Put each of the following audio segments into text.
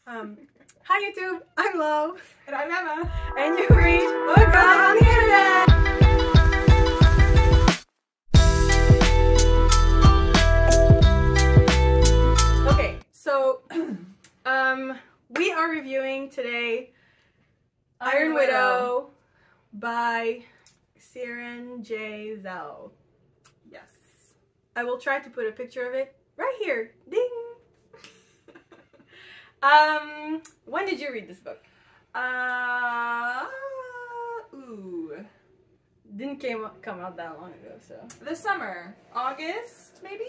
Hi YouTube, I'm Lo. And I'm Emma. And you reached Book Girls on the Internet! Okay, so we are reviewing today Iron Widow by Xiran Zhao. Yes. I will try to put a picture of it right here. Ding! When did you read this book? Didn't come out that long ago, so. This summer. August, maybe?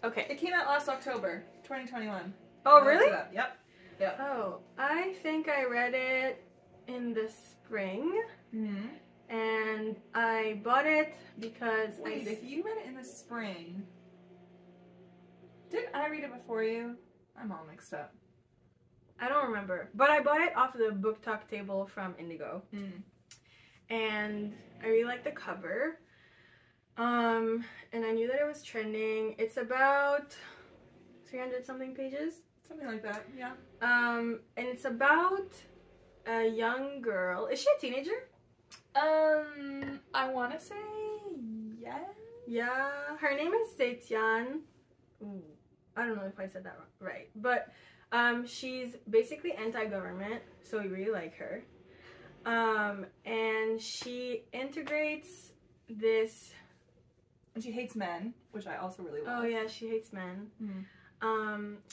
Okay. It came out last October, 2021. Oh, really? Yep. Yep. Oh, I think I read it in the spring. Mm-hmm. And I bought it because Wait, if you read it in the spring, didn't I read it before you? I'm all mixed up. I don't remember, but I bought it off the book talk table from Indigo. And I really like the cover. And I knew that it was trending. It's about 300 something pages. Something like that, yeah. And it's about a young girl. Is she a teenager? I want to say yes. Yeah, her name is Zetian. Ooh, I don't know if I said that right, but she's basically anti-government, so we really like her. And she integrates this. And she hates men, which I also really love. Oh yeah, she hates men.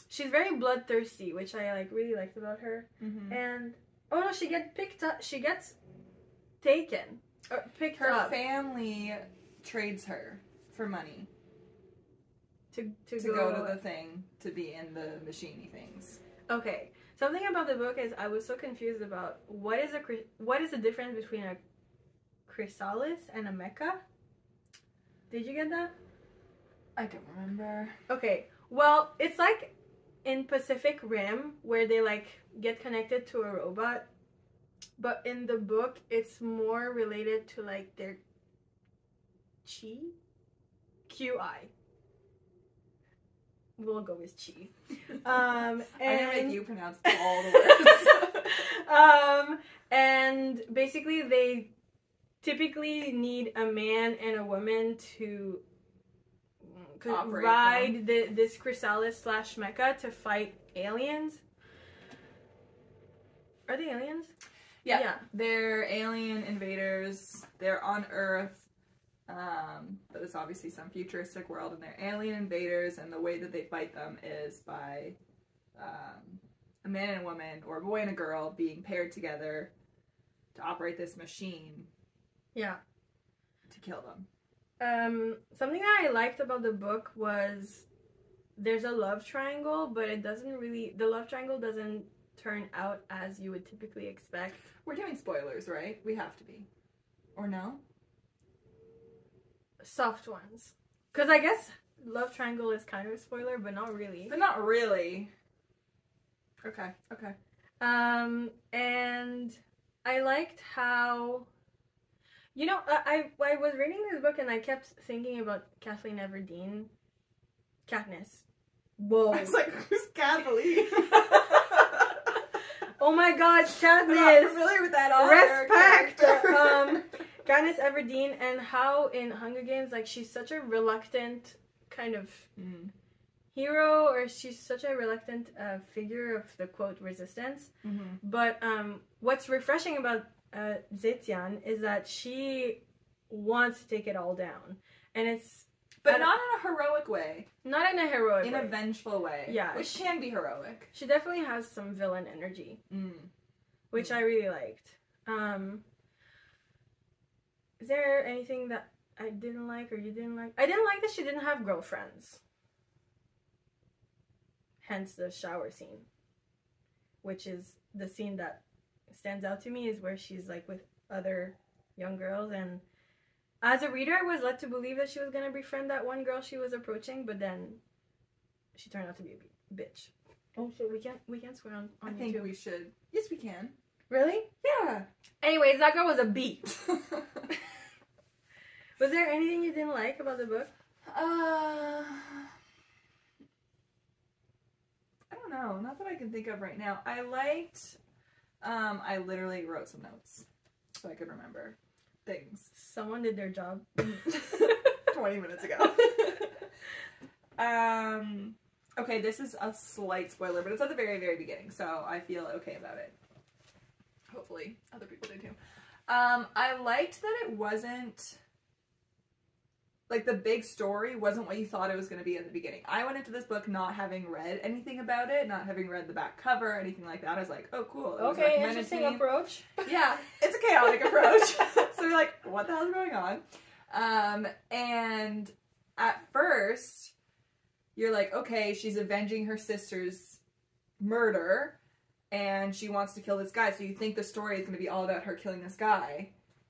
She's very bloodthirsty, which I really liked about her. And oh no, she gets picked up. She gets taken or picked her up. Her family trades her for money To go to the thing, to be in the machine-y things. Okay, something about the book is I was so confused about what is the difference between a chrysalis and a mecha? Did you get that? I don't remember. Okay, well, it's like in Pacific Rim where they get connected to a robot, but in the book it's more related to their chi? QI. We'll go with chi. I'm gonna make you pronounce all the words. And basically they typically need a man and a woman to ride this chrysalis / mecha to fight aliens. Are they aliens? Yeah. They're alien invaders. They're on Earth. But it's obviously some futuristic world, and they're alien invaders, and the way that they fight them is by a man and a woman, or a boy and a girl, being paired together to operate this machine. Yeah. To kill them. Something that I liked about the book was there's a love triangle, but the love triangle doesn't turn out as you would typically expect. We're doing spoilers, right? We have to be. Or no? Soft ones. Because I guess love triangle is kind of a spoiler, but not really. But not really. Okay. And I liked how, I was reading this book and I kept thinking about Kathleen Everdeen. Katniss. Whoa. I was like, who's Kathleen? Oh my god, Katniss! I'm not familiar with that author. Respect! Katniss Everdeen, and how in Hunger Games, she's such a reluctant kind of hero, or she's such a reluctant figure of the, quote, resistance. But what's refreshing about Zetian is that she wants to take it all down. And it's... But not in a heroic way. Not in a heroic way. In a vengeful way. Yeah. Which can be heroic. She definitely has some villain energy. Which I really liked. Is there anything that I didn't like or you didn't like? I didn't like that she didn't have girlfriends. Hence the shower scene. Which is the scene that stands out to me, is where she's with other young girls, and as a reader I was led to believe that she was going to befriend that one girl she was approaching, but then she turned out to be a bitch. Oh, so we can't swear on I YouTube. think we should. Yes, we can. Really? Yeah. Anyways, that girl was a B. Was there anything you didn't like about the book? I don't don't know. Not that I can think of right now. I liked, I literally wrote some notes so I could remember things. Someone did their job. 20 minutes ago. Okay, this is a slight spoiler, but it's at the very, very beginning, so I feel okay about it. Hopefully, other people do too. I liked that it wasn't, like, the big story wasn't what you thought it was going to be at the beginning. I went into this book not having read anything about it, not having read the back cover, anything like that. I was like, oh, cool. Okay, interesting approach. Yeah, it's a chaotic approach. So you're like, what the hell is going on? And at first, you're like, okay, she's avenging her sister's murder, and she wants to kill this guy, so you think the story is going to be all about her killing this guy,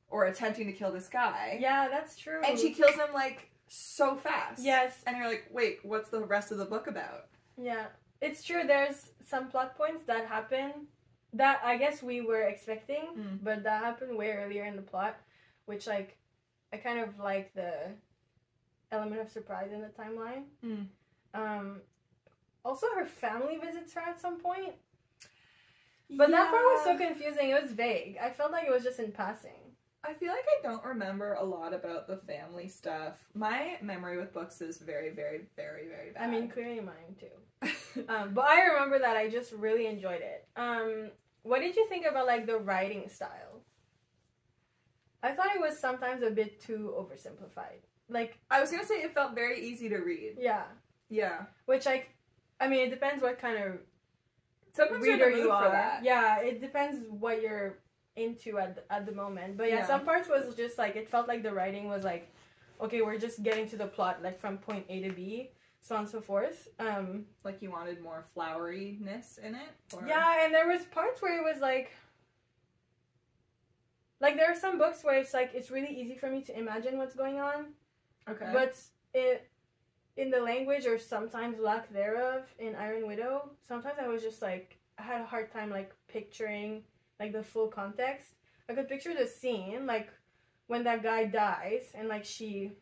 or attempting to kill this guy. Yeah, that's true. And she kills him, like, so fast. Yes. And you're like, wait, what's the rest of the book about? Yeah, it's true. There's some plot points that happen that I guess we were expecting, but that happened way earlier in the plot, which, like, I kind of like the element of surprise in the timeline. Also, her family visits her at some point. But that part was so confusing. It was vague. I felt like it was just in passing. I feel like I don't remember a lot about the family stuff. My memory with books is very, very, very, very bad. I mean, clearly mine too. But I remember that I just really enjoyed it. What did you think about, like, the writing style? I thought it was sometimes a bit too oversimplified. Like, I was gonna say it felt very easy to read. Yeah. Yeah. Which, like, I mean, it depends what kind of Sometimes reader you are. That. Yeah, it depends what you're into at the moment. But yeah, some parts was just like, it felt like the writing was like, okay, we're just getting to the plot, like, from point A to B, so on and so forth. Like, you wanted more floweriness in it? Or? Yeah, and there was parts where it was like there are some books where it's like, it's really easy for me to imagine what's going on. Okay. But in the language, or sometimes lack thereof, in Iron Widow, sometimes I was just like, I had a hard time, like, picturing, like, the full context. I could picture the scene, like, when that guy dies, and, like, she,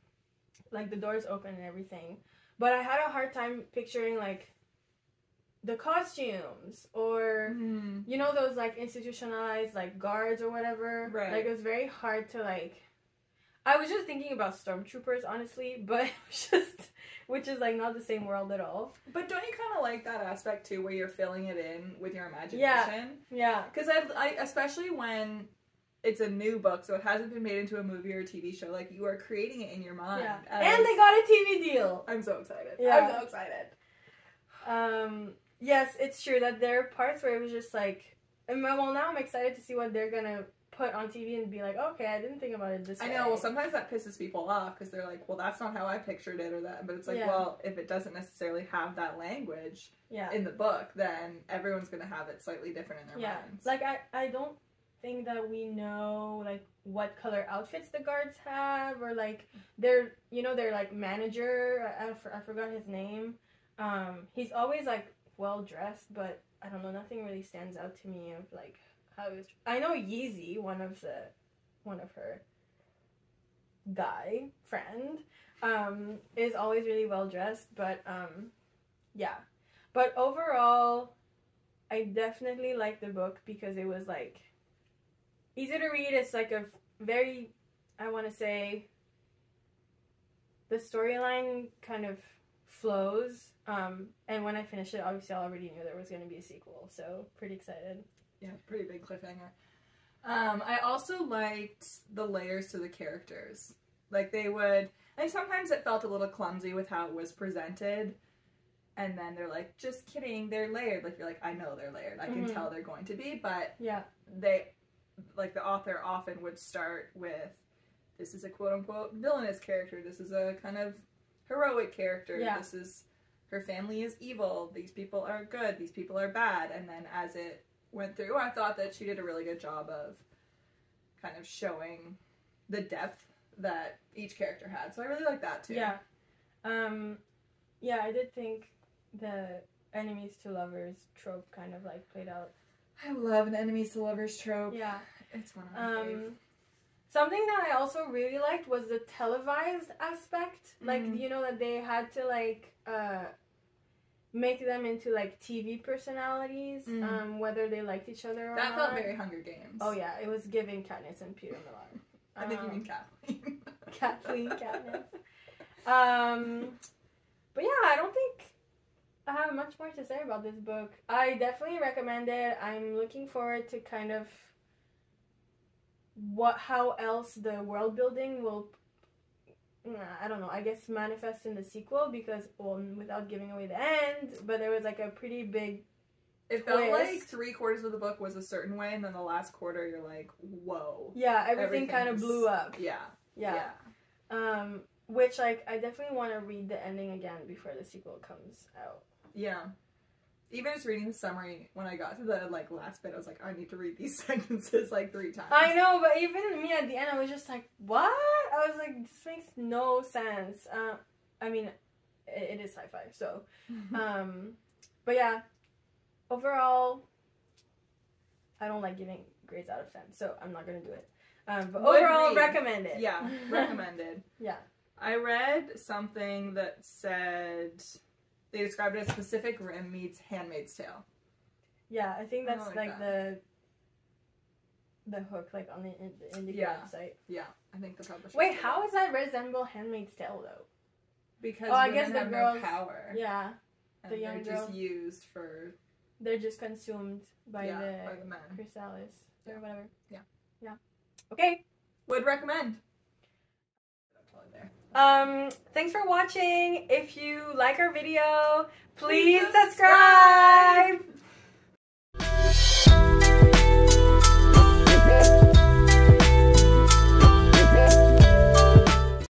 like, the doors open and everything. But I had a hard time picturing, like, the costumes, or, you know, those, like, institutionalized, like, guards or whatever. Right. Like, it was very hard to, like, I was just thinking about stormtroopers, honestly, but just, which is, like, not the same world at all. But don't you kind of like that aspect, too, where you're filling it in with your imagination? Yeah. Because I especially when it's a new book, so it hasn't been made into a movie or a TV show, like, you are creating it in your mind. Yeah. And they got a TV deal. I'm so excited. Yeah. I'm so excited. Yes, it's true that there are parts where it was just like, well, now I'm excited to see what they're gonna put on TV and be like, okay, I didn't think about it this way. I know, well, sometimes that pisses people off because they're like, well, that's not how I pictured it, or that, but it's like, well, if it doesn't necessarily have that language in the book, then everyone's gonna have it slightly different in their minds. Like, I don't think that we know, like, what color outfits the guards have, or, like, their like, manager, I forgot his name. He's always, like, well dressed, but I don't know, nothing really stands out to me of, like, how it was. I know Yeezy, one of her guy friend, is always really well dressed, but yeah. But overall, I definitely liked the book because it was, like, easy to read. It's, like, a very, I want to say, the storyline kind of flows. And when I finished it, obviously I already knew there was going to be a sequel, so pretty excited. Yeah, pretty big cliffhanger. I also liked the layers to the characters. Like, sometimes it felt a little clumsy with how it was presented, and then they're like, just kidding, they're layered. Like, you're like, I know they're layered. I can tell they're going to be, but they, like, the author often would start with, this is a quote-unquote villainous character, this is a kind of heroic character, this is, her family is evil, these people are good, these people are bad, and then as it went through, I thought that she did a really good job of kind of showing the depth that each character had, so I really like that too. Yeah. I did think the enemies to lovers trope kind of, like, played out. I love an enemies to lovers trope. Yeah. It's one of my favorite. Something that I also really liked was the televised aspect. Like, you know, that they had to, like, make them into like TV personalities, whether they liked each other or that not. felt very Hunger Games. Oh yeah, it was giving Katniss and Peter Millar. I think you mean Kathleen. Katniss. But yeah, I don't think I have much more to say about this book. I definitely recommend it. I'm looking forward to kind of how else the world building will, I don't know, I guess manifest in the sequel, because, well, without giving away the end, but there was like a pretty big It felt like 3/4 of the book was a certain way, and then the last quarter you're like, whoa. Yeah, everything kind of blew up. Yeah. Which, like, I definitely want to read the ending again before the sequel comes out. Yeah. Even just reading the summary, when I got to the, like, last bit, I was like, I need to read these sentences, like, 3 times. I know, but even me at the end, I was just like, what? I was like, this makes no sense. I mean, it is sci-fi, so. But yeah, overall, I don't like giving grades out of 10, so I'm not going to do it. But overall, recommend it. Yeah, recommended. Yeah. I read something that said they described it as Pacific Rim meets Handmaid's Tale. Yeah, I think that's like the hook, like on the indie website. Yeah, I think the publisher. Wait, how does that resemble Handmaid's Tale though? Because I guess the have girls, no power. Yeah, and the young they're girls just used for. They're just consumed by the men. chrysalis or whatever. Yeah. Yeah. Okay. Would recommend. Thanks for watching. If you like our video, please subscribe. subscribe.